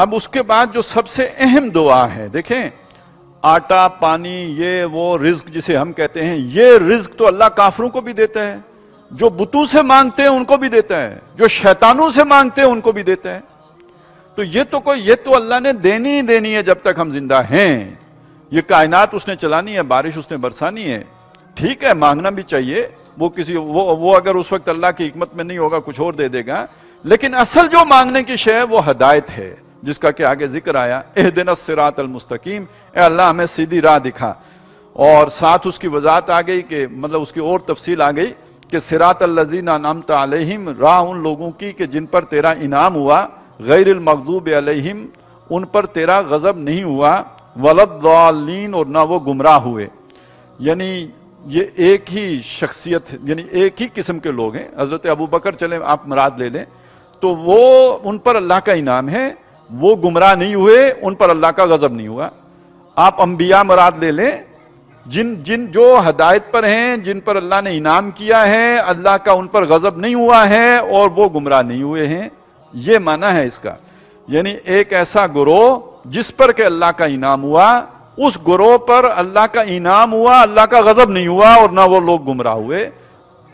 اب اس کے بعد جو سب سے اہم دعا ہے، دیکھیں آٹا پانی یہ وہ رزق جسے ہم کہتے ہیں، یہ رزق تو اللہ کافروں کو بھی دیتا ہے، جو بتوں سے مانگتے ہیں ان کو بھی دیتا ہے، جو شیطانوں سے مانگتے ہیں ان کو بھی دیتا ہے. تو یہ تو اللہ نے دینی ہی دینی ہے جب تک ہم زندہ ہیں. یہ کائنات اس نے چلانی ہے، بارش اس نے برسانی ہے. ٹھیک ہے مانگنا بھی چاہیے، وہ اگر اس وقت اللہ کی حکمت میں نہیں ہوگا کچھ اور دے دے گا، لیکن اصل جو مانگنے کی شے ہے وہ ہدایت ہے، جس کا کہ آگے ذکر آیا اہدنا الصراط المستقیم، اے اللہ ہمیں سیدھی راہ دکھا. اور ساتھ اس کی وضاحت آ گئی کہ مطلب اس کی اور تفصیل آ گئی کہ صراط الذین انعمت علیہم، راہ ان لوگوں کی کہ جن پر تیرا انعام ہوا، غیر المغضوب علیہم ان پر تیرا غضب نہیں ہوا، ولا الضالین اور نہ وہ گمراہ ہوئے. یعنی یہ ایک ہی شخصیت، یعنی ایک ہی قسم کے لوگ ہیں. حضرت ابوبکر چلیں آپ مراد لے لیں تو وہ ان پر اللہ کا انعام ہے، وہ گمراہ نہیں ہوئے، ان پر اللہ کا غضب نہیں ہوا. آپ انبیاء مراد لے لیں، جن جو ہدایت پر ہیں، جن پر اللہ نے انعام کیا ہے، اللہ کا ان پر غضب نہیں ہوا ہے اور وہ گمراہ نہیں ہوئے ہیں. یہ معنی ہے اس کا. یعنی ایک ایسا گروہ جس پر کہ اللہ کا انعام ہوا، اس گروہ پر اللہ کا انعام ہوا، اللہ کا غضب نہیں ہوا اور نہ وہ لوگ گمراہ ہوئے.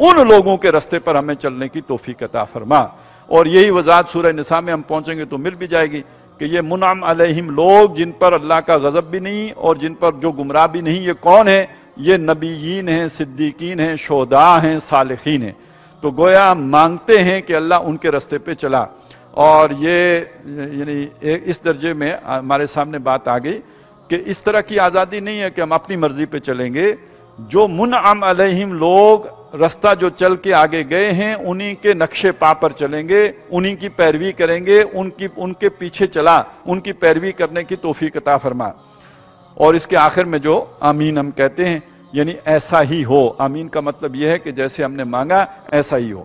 ان لوگوں کے رستے پر ہمیں چلنے کی توفیق عطا فرما. اور یہی وضاحت سورہ نساء میں ہم پہنچیں گے تو مل بھی جائے گی کہ یہ منعم علیہم لوگ جن پر اللہ کا غضب بھی نہیں اور جن پر جو گمراہ بھی نہیں، یہ کون ہیں؟ یہ نبیین ہیں، صدیقین ہیں، شہداء ہیں، صالحین ہیں. تو گویا مانگتے ہیں کہ اللہ ان کے رستے پہ چلا. اور یہ یعنی اس درجے میں ہمارے سامنے بات آ گئی کہ اس طرح کی آزادی نہیں ہے کہ ہم اپنی مرضی پہ چلیں گے. جو منعم علیہم لوگ رستہ جو چل کے آگے گئے ہیں، انہی کے نقشے پا پر چلیں گے، انہی کی پیروی کریں گے، ان کے پیچھے چلا، ان کی پیروی کرنے کی توفیق عطا فرما. اور اس کے آخر میں جو آمین ہم کہتے ہیں، یعنی ایسا ہی ہو. آمین کا مطلب یہ ہے کہ جیسے ہم نے مانگا ایسا ہی ہو.